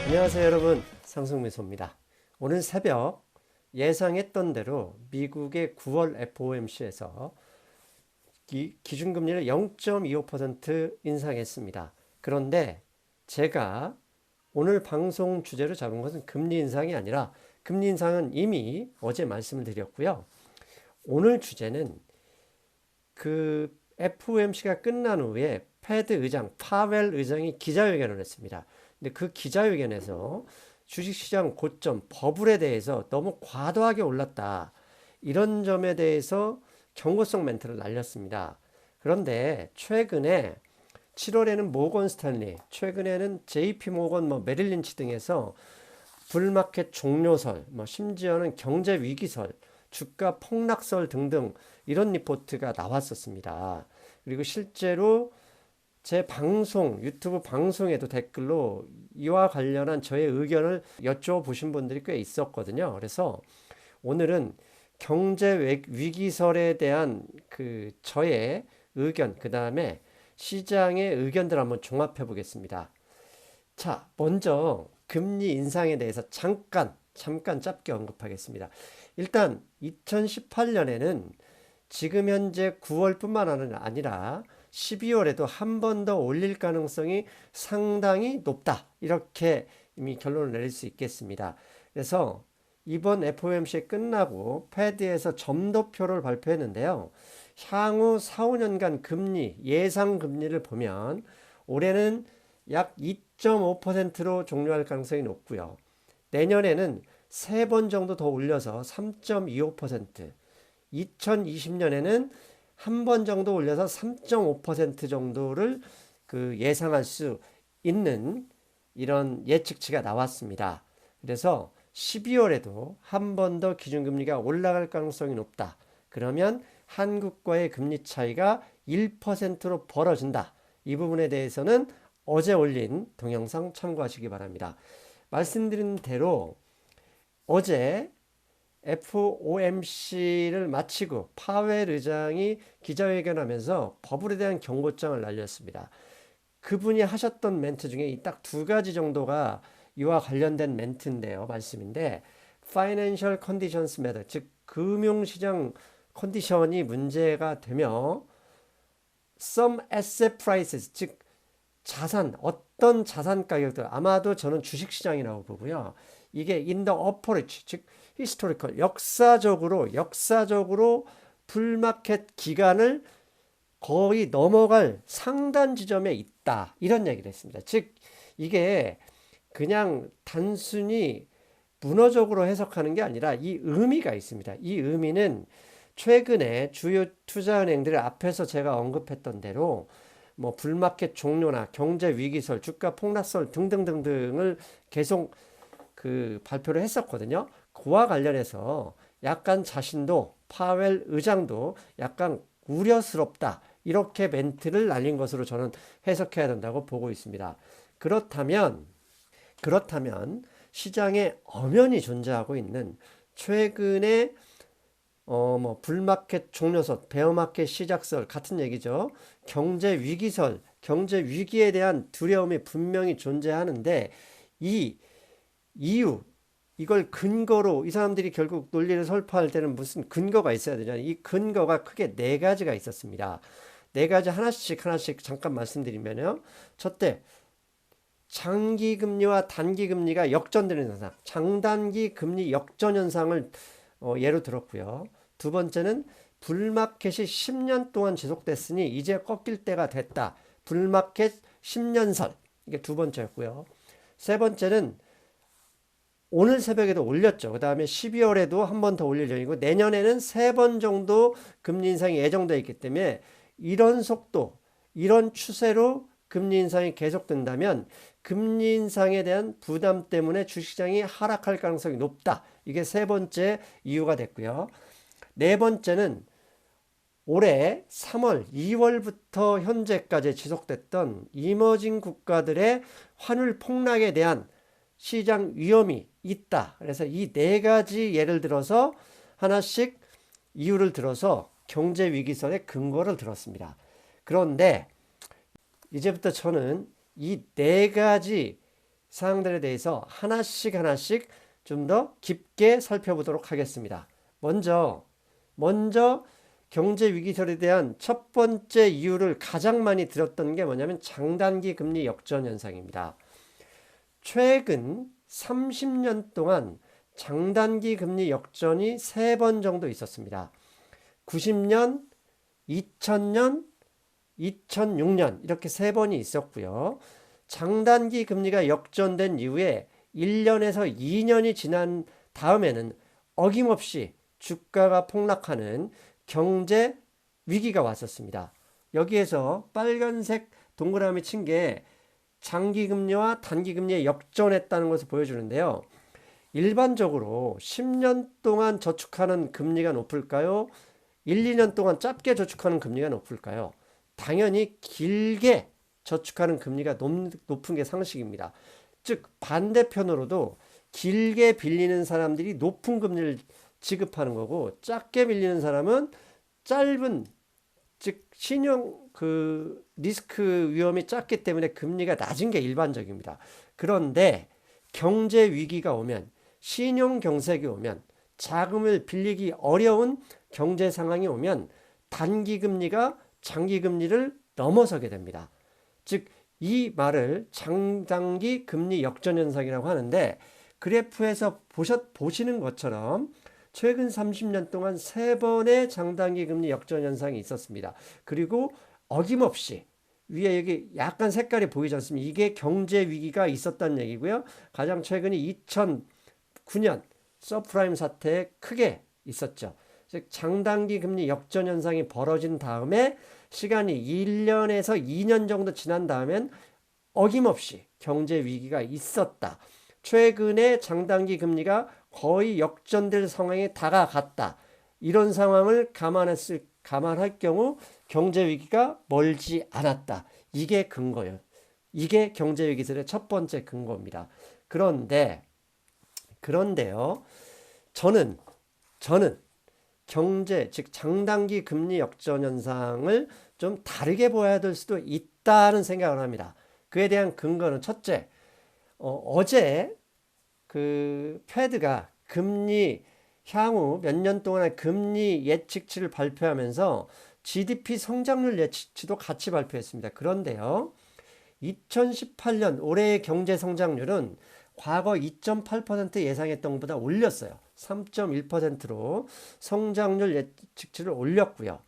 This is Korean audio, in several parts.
안녕하세요 여러분, 상승미소입니다. 오늘 새벽 예상했던 대로 미국의 9월 FOMC에서 기준금리를 0.25% 인상했습니다. 그런데 제가 오늘 방송 주제로 잡은 것은 금리 인상이 아니라, 금리 인상은 이미 어제 말씀을 드렸고요. 오늘 주제는 그 FOMC가 끝난 후에 패드 의장, 파웰 의장이 기자회견을 했습니다. 근데 그 기자회견에서 주식시장 고점, 버블에 대해서 너무 과도하게 올랐다, 이런 점에 대해서 경고성 멘트를 날렸습니다. 그런데 최근에 7월에는 모건 스탠리, 최근에는 JP 모건, 메릴 린치 등에서 불마켓 종료설, 심지어는 경제 위기설, 주가 폭락설 등등 이런 리포트가 나왔었습니다. 그리고 실제로 제 방송, 유튜브 방송에도 댓글로 이와 관련한 저의 의견을 여쭤보신 분들이 꽤 있었거든요. 그래서 오늘은 경제 위기설에 대한 저의 의견, 그 다음에 시장의 의견들 한번 종합해 보겠습니다. 자, 먼저 금리 인상에 대해서 잠깐 짧게 언급하겠습니다. 일단 2018년에는 지금 현재 9월뿐만 아니라 12월에도 한 번 더 올릴 가능성이 상당히 높다, 이렇게 이미 결론을 내릴 수 있겠습니다. 그래서 이번 FOMC 끝나고 패드에서 점도표를 발표했는데요. 향후 4, 5년간 금리, 예상 금리를 보면 올해는 약 2.5%로 종료할 가능성이 높고요. 내년에는 3번 정도 더 올려서 3.25%, 2020년에는 한 번 정도 올려서 3.5% 정도를 예상할 수 있는 이런 예측치가 나왔습니다. 그래서 12월에도 한 번 더 기준금리가 올라갈 가능성이 높다. 그러면 한국과의 금리 차이가 1%로 벌어진다. 이 부분에 대해서는 어제 올린 동영상 참고하시기 바랍니다. 말씀드린 대로 어제 FOMC를 마치고 파웰 의장이 기자회견하면서 버블에 대한 경고장을 날렸습니다. 그분이 하셨던 멘트 중에 딱 두 가지 정도가 이와 관련된 멘트인데요. 말씀인데, Financial Conditions Matter, 즉 금융시장 컨디션이 문제가 되며 Some Asset Prices, 즉 어떤 자산 가격들, 아마도 저는 주식시장이라고 보고요. 이게 in the upper reach, 즉 히스토리컬, 역사적으로 불마켓 기간을 거의 넘어갈 상단 지점에 있다, 이런 얘기를 했습니다. 즉 이게 그냥 단순히 문어적으로 해석하는 게 아니라 이 의미가 있습니다. 이 의미는 최근에 주요 투자은행들 앞에서 제가 언급했던 대로 불마켓 종료나 경제 위기설, 주가 폭락설 등등등등을 계속 발표를 했었거든요. 그와 관련해서 약간 자신도, 파웰 의장도 약간 우려스럽다, 이렇게 멘트를 날린 것으로 저는 해석해야 된다고 보고 있습니다. 그렇다면 시장에 엄연히 존재하고 있는 최근에 불마켓 종료설, 베어마켓 시작설 같은 얘기죠. 경제 위기설, 경제 위기에 대한 두려움이 분명히 존재하는데, 이 이유, 이걸 근거로, 이 사람들이 결국 논리를 설파할 때는 무슨 근거가 있어야 되잖아요. 이 근거가 크게 네 가지가 있었습니다. 네 가지 하나씩 잠깐 말씀드리면요. 첫째, 장기 금리와 단기 금리가 역전되는 현상, 장단기 금리 역전 현상을 예로 들었고요. 두 번째는 불마켓이 10년 동안 지속됐으니 이제 꺾일 때가 됐다, 불마켓 10년설, 이게 두 번째였고요. 세 번째는 오늘 새벽에도 올렸죠. 그 다음에 12월에도 한 번 더 올릴 예정이고, 내년에는 3번 정도 금리 인상이 예정되어 있기 때문에 이런 속도, 이런 추세로 금리 인상이 계속된다면 금리 인상에 대한 부담 때문에 주식시장이 하락할 가능성이 높다. 이게 세 번째 이유가 됐고요. 네 번째는 올해 3월, 2월부터 현재까지 지속됐던 이머징 국가들의 환율 폭락에 대한 시장 위험이 있다. 그래서 이 네 가지 예를 들어서 하나씩 이유를 들어서 경제 위기설의 근거를 들었습니다. 그런데 이제부터 저는 이 네 가지 사항들에 대해서 하나씩 하나씩 좀 더 깊게 살펴보도록 하겠습니다. 먼저 경제 위기설에 대한 첫 번째 이유를 가장 많이 들었던 게 뭐냐면 장단기 금리 역전 현상입니다. 최근 30년 동안 장단기 금리 역전이 3번 정도 있었습니다. 90년, 2000년, 2006년 이렇게 3번이 있었고요. 장단기 금리가 역전된 이후에 1년에서 2년이 지난 다음에는 어김없이 주가가 폭락하는 경제 위기가 왔었습니다. 여기에서 빨간색 동그라미 친 게 장기금리와 단기금리의 역전했다는 것을 보여주는데요. 일반적으로 10년 동안 저축하는 금리가 높을까요? 1, 2년 동안 짧게 저축하는 금리가 높을까요? 당연히 길게 저축하는 금리가 높은 게 상식입니다. 즉 반대편으로도 길게 빌리는 사람들이 높은 금리를 지급하는 거고 짧게 빌리는 사람은 짧은 즉 신용 리스크 위험이 작기 때문에 금리가 낮은 게 일반적입니다. 그런데 경제 위기가 오면 신용 경색이 오면 자금을 빌리기 어려운 경제 상황이 오면 단기 금리가 장기 금리를 넘어서게 됩니다. 즉 이 말을 장단기 금리 역전 현상이라고 하는데 그래프에서 보시는 것처럼 최근 30년 동안 3번의 장단기 금리 역전 현상이 있었습니다. 그리고 어김없이 위에 여기 약간 색깔이 보이지 않습니까? 이게 경제 위기가 있었다는 얘기고요. 가장 최근이 2009년 서프라임 사태에 크게 있었죠. 즉 장단기 금리 역전 현상이 벌어진 다음에 시간이 1년에서 2년 정도 지난 다음엔 어김없이 경제 위기가 있었다. 최근에 장단기 금리가 거의 역전될 상황에 다가갔다. 이런 상황을 감안할 경우 경제 위기가 멀지 않았다. 이게 근거예요. 이게 경제 위기설의 첫 번째 근거입니다. 그런데요. 저는 경제, 즉 장단기 금리 역전 현상을 좀 다르게 보아야 될 수도 있다는 생각을 합니다. 그에 대한 근거는 첫째, 어제 페드가 금리 향후 몇 년 동안의 금리 예측치를 발표하면서 GDP 성장률 예측치도 같이 발표했습니다. 그런데요, 2018년 올해의 경제 성장률은 과거 2.8% 예상했던 것보다 올렸어요. 3.1%로 성장률 예측치를 올렸고요.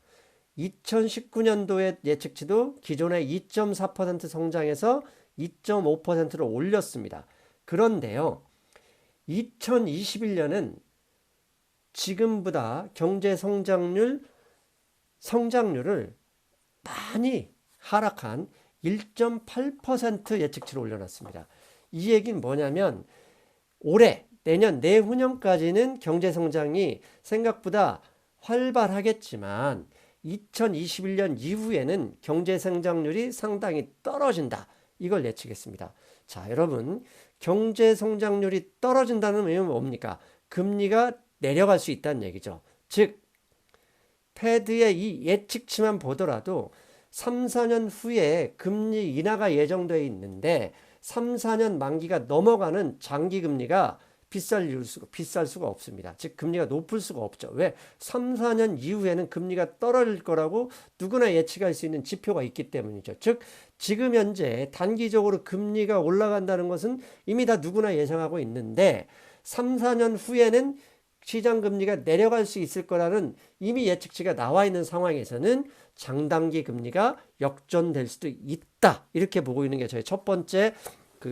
2019년도의 예측치도 기존의 2.4% 성장해서 2.5%로 올렸습니다. 그런데요, 2021년은 지금보다 경제 성장률을 많이 하락한 1.8% 예측치를 올려놨습니다. 이 얘기는 뭐냐면 올해, 내년, 내후년까지는 경제 성장이 생각보다 활발하겠지만 2021년 이후에는 경제 성장률이 상당히 떨어진다. 이걸 예측했습니다. 자, 여러분, 경제 성장률이 떨어진다는 의미는 뭡니까? 금리가 내려갈 수 있다는 얘기죠. 즉, 패드의 이 예측치만 보더라도 3, 4년 후에 금리 인하가 예정되어 있는데 3, 4년 만기가 넘어가는 장기 금리가 비쌀 수가 없습니다. 즉 금리가 높을 수가 없죠. 왜? 3, 4년 이후에는 금리가 떨어질 거라고 누구나 예측할 수 있는 지표가 있기 때문이죠. 즉 지금 현재 단기적으로 금리가 올라간다는 것은 이미 다 누구나 예상하고 있는데 3, 4년 후에는 시장 금리가 내려갈 수 있을 거라는 이미 예측치가 나와 있는 상황에서는 장단기 금리가 역전될 수도 있다. 이렇게 보고 있는 게 저희 첫 번째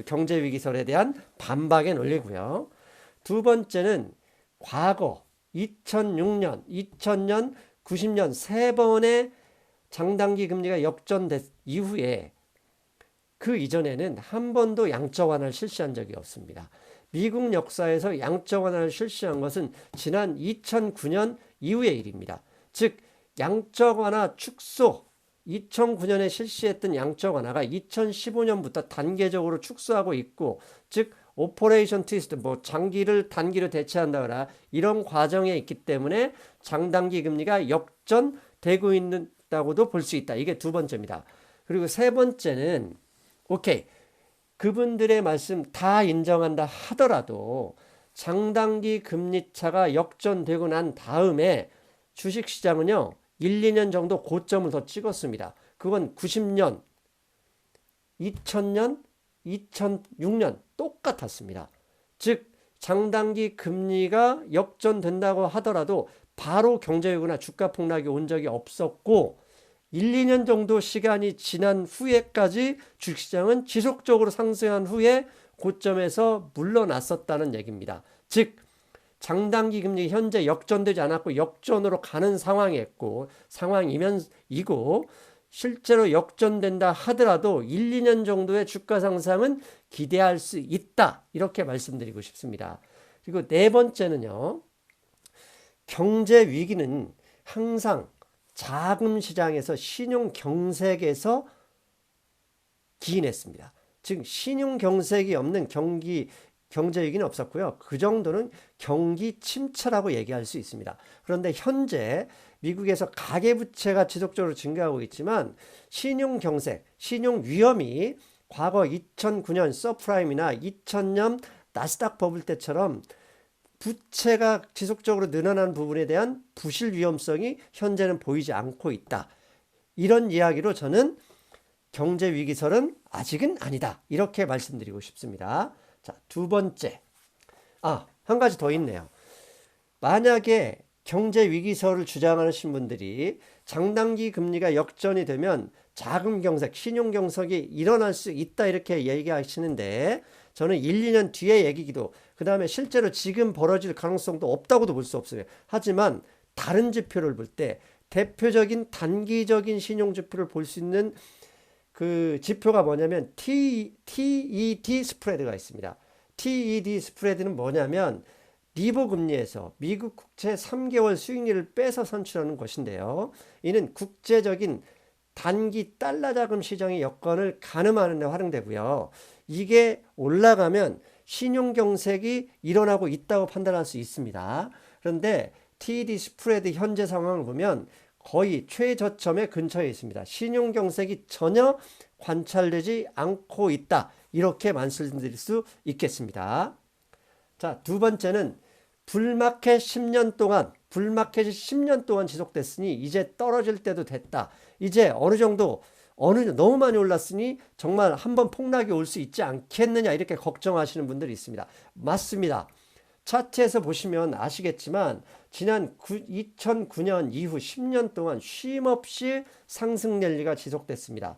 경제 위기설에 대한 반박의 논리고요. 두 번째는 과거 2006년, 2000년, 90년 세 번의 장단기 금리가 역전된 이후에 그 이전에는 한 번도 양적 완화를 실시한 적이 없습니다. 미국 역사에서 양적 완화를 실시한 것은 지난 2009년 이후의 일입니다. 즉 양적 완화 축소 2009년에 실시했던 양적 완화가 2015년부터 단계적으로 축소하고 있고 즉 오퍼레이션 트위스트 장기를 단기로 대체한다거나 이런 과정에 있기 때문에 장단기 금리가 역전되고 있다고도 볼 수 있다. 이게 두 번째입니다. 그리고 세 번째는 그분들의 말씀 다 인정한다 하더라도 장단기 금리차가 역전되고 난 다음에 주식시장은요 1, 2년 정도 고점을 더 찍었습니다. 그건 90년, 2000년, 2006년 똑같았습니다. 즉 장단기 금리가 역전된다고 하더라도 바로 경제위기나 주가 폭락이 온 적이 없었고 1, 2년 정도 시간이 지난 후에까지 주식시장은 지속적으로 상승한 후에 고점에서 물러났었다는 얘기입니다. 즉 장단기 금리 현재 역전되지 않았고 역전으로 가는 상황이고 실제로 역전된다 하더라도 1, 2년 정도의 주가 상승은 기대할 수 있다. 이렇게 말씀드리고 싶습니다. 그리고 네 번째는요. 경제 위기는 항상 자금 시장에서 신용 경색에서 기인했습니다. 즉 신용 경색이 없는 경제 위기는 없었고요. 그 정도는 경기 침체라고 얘기할 수 있습니다. 그런데 현재 미국에서 가계부채가 지속적으로 증가하고 있지만 신용 경색, 신용 위험이 과거 2009년 서프라임이나 2000년 나스닥 버블 때처럼 부채가 지속적으로 늘어나는 부분에 대한 부실 위험성이 현재는 보이지 않고 있다. 이런 이야기로 저는 경제 위기설은 아직은 아니다. 이렇게 말씀드리고 싶습니다. 자, 두 번째. 한 가지 더 있네요. 만약에 경제 위기설을 주장하시는 분들이 장단기 금리가 역전이 되면 자금 경색, 신용 경색이 일어날 수 있다 이렇게 얘기하시는데 저는 1, 2년 뒤의 얘기기도 그 다음에 실제로 지금 벌어질 가능성도 없다고도 볼 수 없어요. 하지만 다른 지표를 볼 때 대표적인 단기적인 신용 지표를 볼 수 있는 그 지표가 뭐냐면 TED 스프레드가 있습니다. TED 스프레드는 뭐냐면 리보 금리에서 미국 국채 3개월 수익률을 빼서 산출하는 것인데요. 이는 국제적인 단기 달러 자금 시장의 여건을 가늠하는 데 활용되고요. 이게 올라가면 신용 경색이 일어나고 있다고 판단할 수 있습니다. 그런데 TED 스프레드 현재 상황을 보면 거의 최저점에 근처에 있습니다. 신용 경색이 전혀 관찰되지 않고 있다. 이렇게 말씀드릴 수 있겠습니다. 자, 두 번째는 불마켓이 10년 동안 지속됐으니 이제 떨어질 때도 됐다. 이제 너무 많이 올랐으니 정말 한번 폭락이 올 수 있지 않겠느냐 이렇게 걱정하시는 분들이 있습니다. 맞습니다. 차트에서 보시면 아시겠지만 지난 2009년 이후 10년 동안 쉼없이 상승 랠리가 지속됐습니다.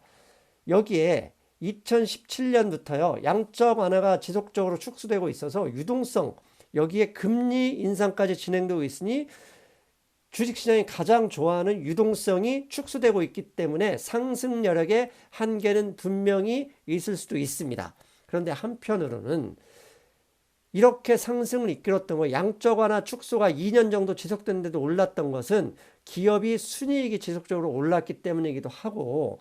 여기에 2017년부터요 양적 완화가 지속적으로 축소되고 있어서 유동성 여기에 금리 인상까지 진행되고 있으니 주식시장이 가장 좋아하는 유동성이 축소되고 있기 때문에 상승 여력의 한계는 분명히 있을 수도 있습니다. 그런데 한편으로는 이렇게 상승을 이끌었던 거 양적 완화 축소가 2년 정도 지속됐는데도 올랐던 것은 기업이 순이익이 지속적으로 올랐기 때문이기도 하고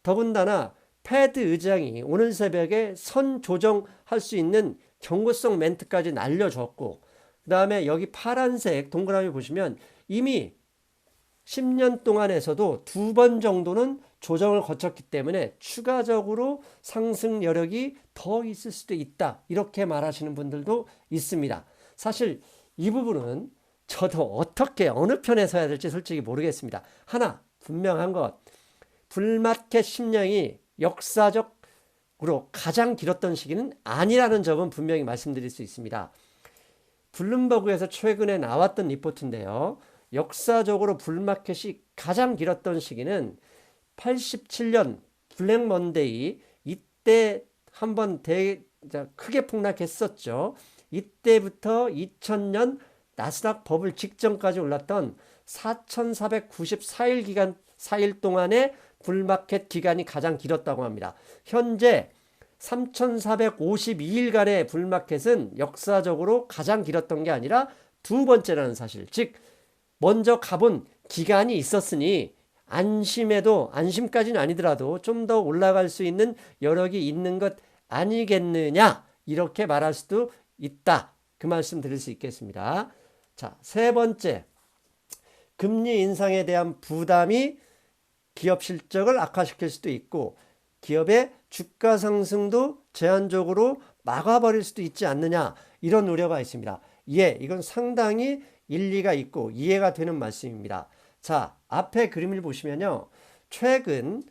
더군다나 패드 의장이 오늘 새벽에 선 조정할 수 있는 경고성 멘트까지 날려줬고 그 다음에 여기 파란색 동그라미 보시면 이미 10년 동안에서도 2번 정도는 조정을 거쳤기 때문에 추가적으로 상승 여력이 더 있을 수도 있다. 이렇게 말하시는 분들도 있습니다. 사실 이 부분은 저도 어느 편에 서야 될지 솔직히 모르겠습니다. 하나 분명한 것, 불마켓 10년이 역사적으로 가장 길었던 시기는 아니라는 점은 분명히 말씀드릴 수 있습니다. 블룸버그에서 최근에 나왔던 리포트인데요. 역사적으로 불마켓이 가장 길었던 시기는 87년 블랙 먼데이 이때 한번 크게 폭락했었죠. 이때부터 2000년 나스닥 버블 직전까지 올랐던 4,494일 동안의 불마켓 기간이 가장 길었다고 합니다. 현재 3,452일간의 불마켓은 역사적으로 가장 길었던 게 아니라 두 번째라는 사실, 즉 먼저 가본 기간이 있었으니 안심까지는 아니더라도 좀 더 올라갈 수 있는 여력이 있는 것 아니겠느냐 이렇게 말할 수도 있다. 그 말씀 드릴 수 있겠습니다. 자, 세 번째, 금리 인상에 대한 부담이 기업 실적을 악화시킬 수도 있고 기업의 주가 상승도 제한적으로 막아버릴 수도 있지 않느냐, 이런 우려가 있습니다. 예, 이건 상당히 일리가 있고 이해가 되는 말씀입니다. 자, 앞에 그림을 보시면요, 최근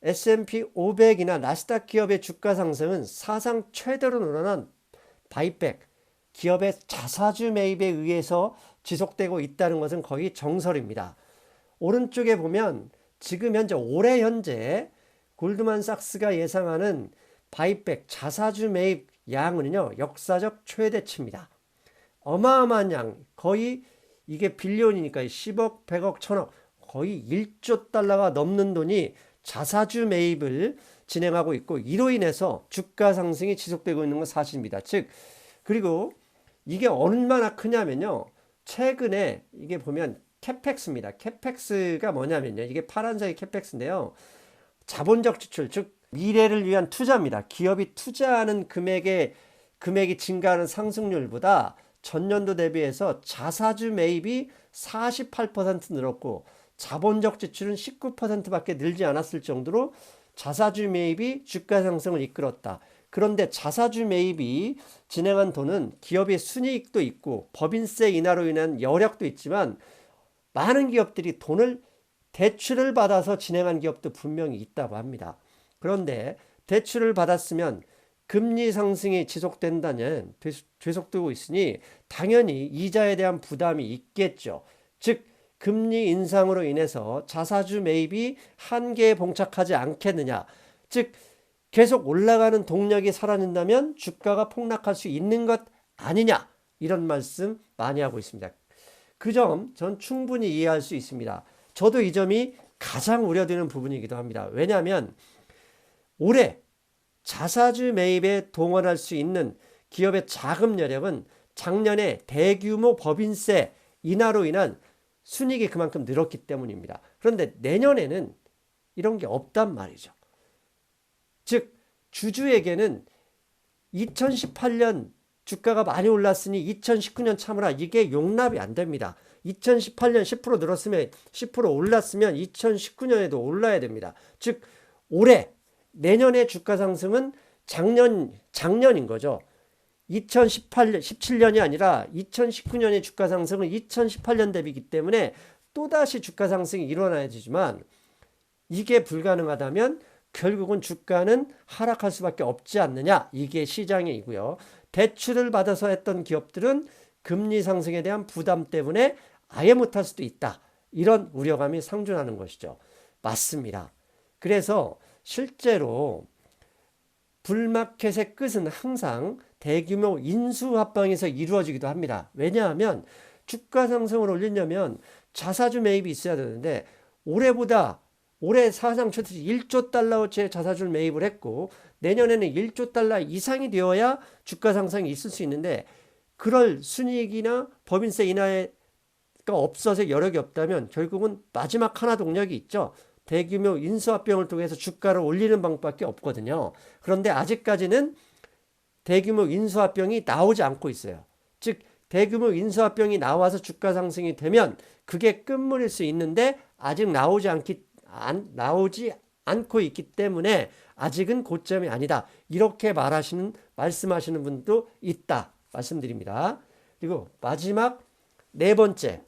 S&P 500이나 나스닥 기업의 주가 상승은 사상 최대로 늘어난 바이백, 기업의 자사주 매입에 의해서 지속되고 있다는 것은 거의 정설입니다. 오른쪽에 보면 지금 현재, 올해 현재 골드만삭스가 예상하는 바이백 자사주 매입 양은요, 역사적 최대치입니다. 어마어마한 양, 거의 이게 빌리언이니까 10억, 100억, 1000억, 거의 1조 달러가 넘는 돈이 자사주 매입을 진행하고 있고, 이로 인해서 주가 상승이 지속되고 있는 건 사실입니다. 즉, 그리고 이게 얼마나 크냐면요, 최근에 이게 보면 캐펙스입니다. 캐펙스가 뭐냐면요, 이게 파란색이 캐펙스인데요, 자본적 지출, 즉 미래를 위한 투자입니다. 기업이 투자하는 금액이 증가하는 상승률보다 전년도 대비해서 자사주 매입이 48% 늘었고, 자본적 지출은 19%밖에 늘지 않았을 정도로 자사주 매입이 주가 상승을 이끌었다. 그런데 자사주 매입이 진행한 돈은 기업의 순이익도 있고 법인세 인하로 인한 여력도 있지만, 많은 기업들이 돈을 대출을 받아서 진행한 기업도 분명히 있다고 합니다. 그런데 대출을 받았으면 금리 상승이 지속된다는, 계속되고 있으니 당연히 이자에 대한 부담이 있겠죠. 즉, 금리 인상으로 인해서 자사주 매입이 한계에 봉착하지 않겠느냐. 즉, 계속 올라가는 동력이 사라진다면 주가가 폭락할 수 있는 것 아니냐. 이런 말씀 많이 하고 있습니다. 그 점 전 충분히 이해할 수 있습니다. 저도 이 점이 가장 우려되는 부분이기도 합니다. 왜냐하면 올해 자사주 매입에 동원할 수 있는 기업의 자금 여력은 작년에 대규모 법인세 인하로 인한 순이익이 그만큼 늘었기 때문입니다. 그런데 내년에는 이런 게 없단 말이죠. 즉, 주주에게는 2018년 주가가 많이 올랐으니 2019년 참으라, 이게 용납이 안 됩니다. 2018년 10% 늘었으면, 10% 올랐으면 2019년에도 올라야 됩니다. 즉, 올해, 내년의 주가 상승은 작년인 거죠. 17년이 아니라 2019년의 주가 상승은 2018년 대비이기 때문에 또다시 주가 상승이 일어나야 되지만, 이게 불가능하다면 결국은 주가는 하락할 수밖에 없지 않느냐, 이게 시장이고요. 대출을 받아서 했던 기업들은 금리 상승에 대한 부담 때문에 아예 못할 수도 있다, 이런 우려감이 상존하는 것이죠. 맞습니다. 그래서 실제로 불마켓의 끝은 항상 대규모 인수합병에서 이루어지기도 합니다. 왜냐하면 주가 상승을 올리려면 자사주 매입이 있어야 되는데, 올해 사상 최대 1조 달러어치의 자사주를 매입을 했고, 내년에는 1조 달러 이상이 되어야 주가 상승이 있을 수 있는데, 그럴 순이익이나 법인세 인하가 없어서 여력이 없다면 결국은 마지막 하나 동력이 있죠. 대규모 인수합병을 통해서 주가를 올리는 방법밖에 없거든요. 그런데 아직까지는 대규모 인수합병이 나오지 않고 있어요. 즉, 대규모 인수합병이 나와서 주가 상승이 되면 그게 끝물일 수 있는데, 아직 나오지 않고 있기 때문에 아직은 고점이 아니다, 이렇게 말씀하시는 분도 있다 말씀드립니다. 그리고 마지막 네 번째,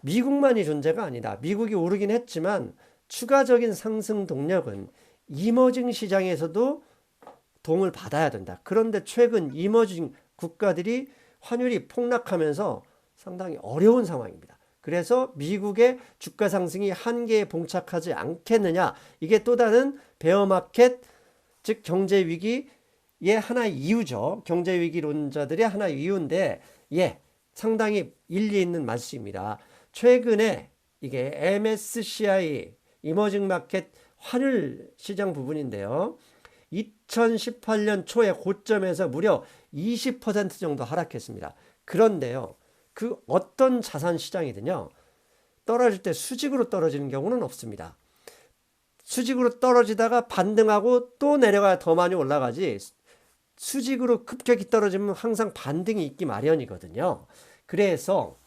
미국만이 존재가 아니다. 미국이 오르긴 했지만 추가적인 상승 동력은 이머징 시장에서도 도움을 받아야 된다. 그런데 최근 이머징 국가들이 환율이 폭락하면서 상당히 어려운 상황입니다. 그래서 미국의 주가 상승이 한계에 봉착하지 않겠느냐, 이게 또 다른 베어마켓, 즉 경제 위기의 하나의 이유죠. 경제 위기론자들의 하나의 이유인데, 예, 상당히 일리 있는 말씀입니다. 최근에 이게 MSCI 이머징 마켓 환율 시장 부분인데요, 2018년 초에 고점에서 무려 20% 정도 하락했습니다. 그런데요, 그 어떤 자산 시장이든요, 떨어질 때 수직으로 떨어지는 경우는 없습니다. 수직으로 떨어지다가 반등하고 또 내려가야 더 많이 올라가지, 수직으로 급격히 떨어지면 항상 반등이 있기 마련이거든요. 그래서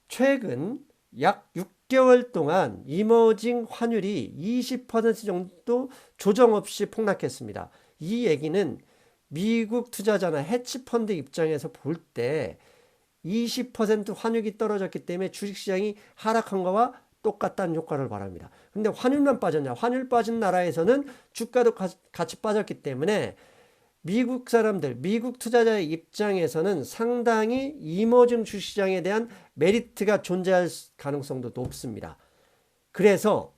최근 약 6개월 동안 이머징 환율이 20% 정도 조정 없이 폭락했습니다. 이 얘기는 미국 투자자나 헤지펀드 입장에서 볼 때 20% 환율이 떨어졌기 때문에 주식시장이 하락한 거와 똑같다는 효과를 말합니다. 근데 환율만 빠졌냐? 환율 빠진 나라에서는 주가도 같이 빠졌기 때문에 미국 사람들, 미국 투자자의 입장에서는 상당히 이머징 주식시장에 대한 메리트가 존재할 가능성도 높습니다. 그래서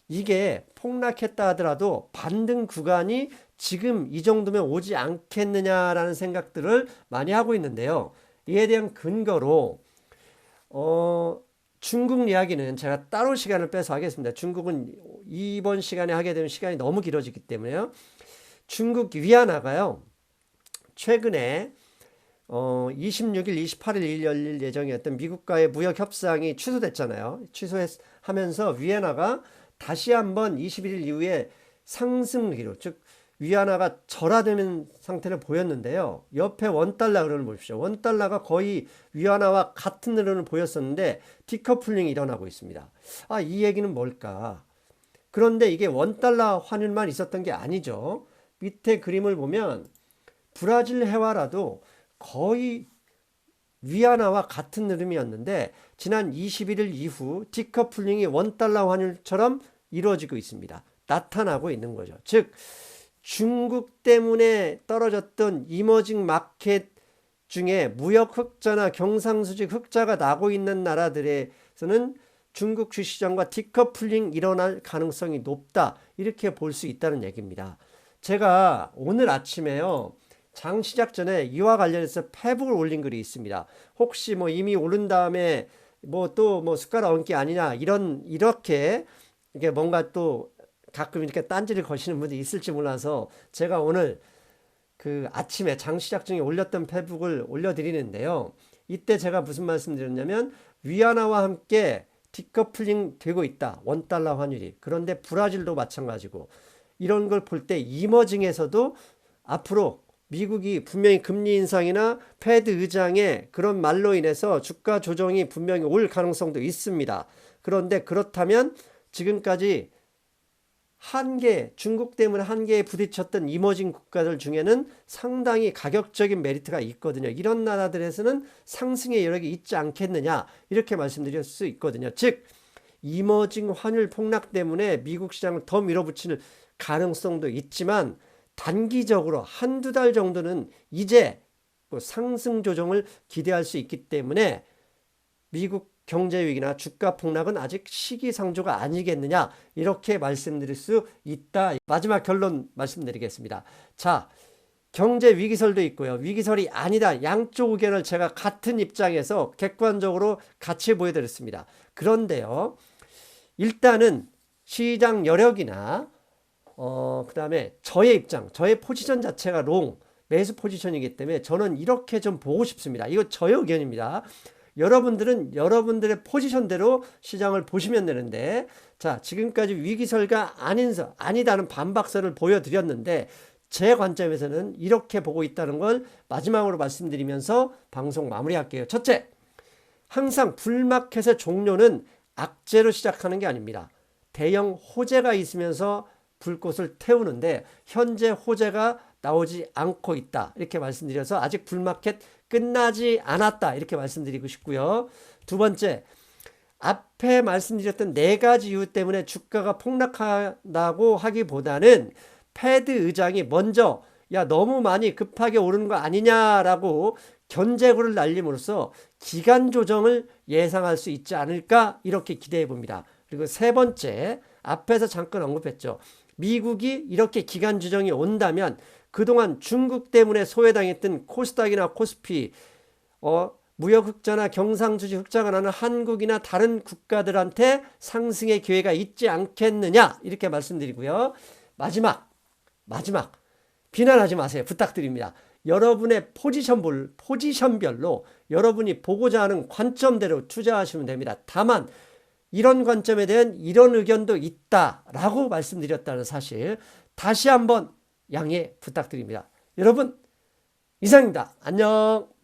이게 폭락했다 하더라도 반등 구간이 지금 이 정도면 오지 않겠느냐라는 생각들을 많이 하고 있는데요. 이에 대한 근거로 중국 이야기는 제가 따로 시간을 빼서 하겠습니다. 중국은 이번 시간에 하게 되면 시간이 너무 길어지기 때문에요. 중국 위안화가요, 최근에 26일, 28일 열릴 예정이었던 미국과의 무역 협상이 취소됐잖아요. 취소하면서 위안화가 다시 한번 21일 이후에 상승기로, 즉 위안화가 절하되는 상태를 보였는데요. 옆에 원달러 흐름을 보십시오. 원달러가 거의 위안화와 같은 흐름을 보였었는데 디커플링이 일어나고 있습니다. 이 얘기는 뭘까? 그런데 이게 원달러 환율만 있었던 게 아니죠. 밑에 그림을 보면 브라질 해화라도 거의 위안화와 같은 흐름이었는데 지난 21일 이후 디커플링이 원달러 환율처럼 이루어지고 있습니다. 나타나고 있는 거죠. 즉 중국 때문에 떨어졌던 이머징 마켓 중에 무역 흑자나 경상수지 흑자가 나고 있는 나라들에서는 중국 주시장과 디커플링 일어날 가능성이 높다, 이렇게 볼 수 있다는 얘기입니다. 제가 오늘 아침에요, 장 시작 전에 이와 관련해서 페북을 올린 글이 있습니다. 혹시 이미 오른 다음에 또 숟가락 얹기 아니냐, 이렇게 이게 뭔가 또 가끔 이렇게 딴지를 거시는 분들이 있을지 몰라서 제가 오늘 그 아침에 장 시작 중에 올렸던 페북을 올려드리는데요. 이때 제가 무슨 말씀 드렸냐면 위안화와 함께 디커플링 되고 있다, 원달러 환율이. 그런데 브라질도 마찬가지고, 이런 걸 볼 때 이머징에서도 앞으로 미국이 분명히 금리 인상이나 패드 의장의 그런 말로 인해서 주가 조정이 분명히 올 가능성도 있습니다. 그런데 그렇다면 지금까지 중국 때문에 한계에 부딪혔던 이머징 국가들 중에는 상당히 가격적인 메리트가 있거든요. 이런 나라들에서는 상승의 여력이 있지 않겠느냐, 이렇게 말씀드릴 수 있거든요. 즉 이머징 환율 폭락 때문에 미국 시장을 더 밀어붙일 가능성도 있지만 단기적으로 한두 달 정도는 이제 상승 조정을 기대할 수 있기 때문에 미국 경제 위기나 주가 폭락은 아직 시기상조가 아니겠느냐, 이렇게 말씀드릴 수 있다. 마지막 결론 말씀드리겠습니다. 자, 경제 위기설도 있고요, 위기설이 아니다, 양쪽 의견을 제가 같은 입장에서 객관적으로 같이 보여드렸습니다. 그런데요, 일단은 시장 여력이나 그 다음에 저의 입장, 저의 포지션 자체가 매수 포지션이기 때문에 저는 이렇게 좀 보고 싶습니다. 이거 저의 의견입니다. 여러분들은 여러분들의 포지션대로 시장을 보시면 되는데, 자, 지금까지 위기설가 아니다는 반박설을 보여드렸는데 제 관점에서는 이렇게 보고 있다는 걸 마지막으로 말씀드리면서 방송 마무리할게요. 첫째, 항상 불마켓의 종료는 악재로 시작하는 게 아닙니다. 대형 호재가 있으면서 불꽃을 태우는데 현재 호재가 나오지 않고 있다, 이렇게 말씀드려서 아직 불마켓 끝나지 않았다, 이렇게 말씀드리고 싶고요. 두 번째, 앞에 말씀드렸던 네 가지 이유 때문에 주가가 폭락한다고 하기보다는 패드 의장이 먼저 너무 많이 급하게 오르는 거 아니냐라고 견제구를 날림으로써 기간 조정을 예상할 수 있지 않을까, 이렇게 기대해 봅니다. 그리고 세 번째, 앞에서 잠깐 언급했죠. 미국이 이렇게 기간 조정이 온다면 그동안 중국 때문에 소외당했던 코스닥이나 코스피, 무역 흑자나 경상수지 흑자가 나는 한국이나 다른 국가들한테 상승의 기회가 있지 않겠느냐, 이렇게 말씀드리고요. 마지막 비난하지 마세요, 부탁드립니다. 여러분의 포지션별로 여러분이 보고자 하는 관점대로 투자하시면 됩니다. 다만 이런 관점에 대한 이런 의견도 있다라고 말씀드렸다는 사실 다시 한번 양해 부탁드립니다. 여러분, 이상입니다. 안녕.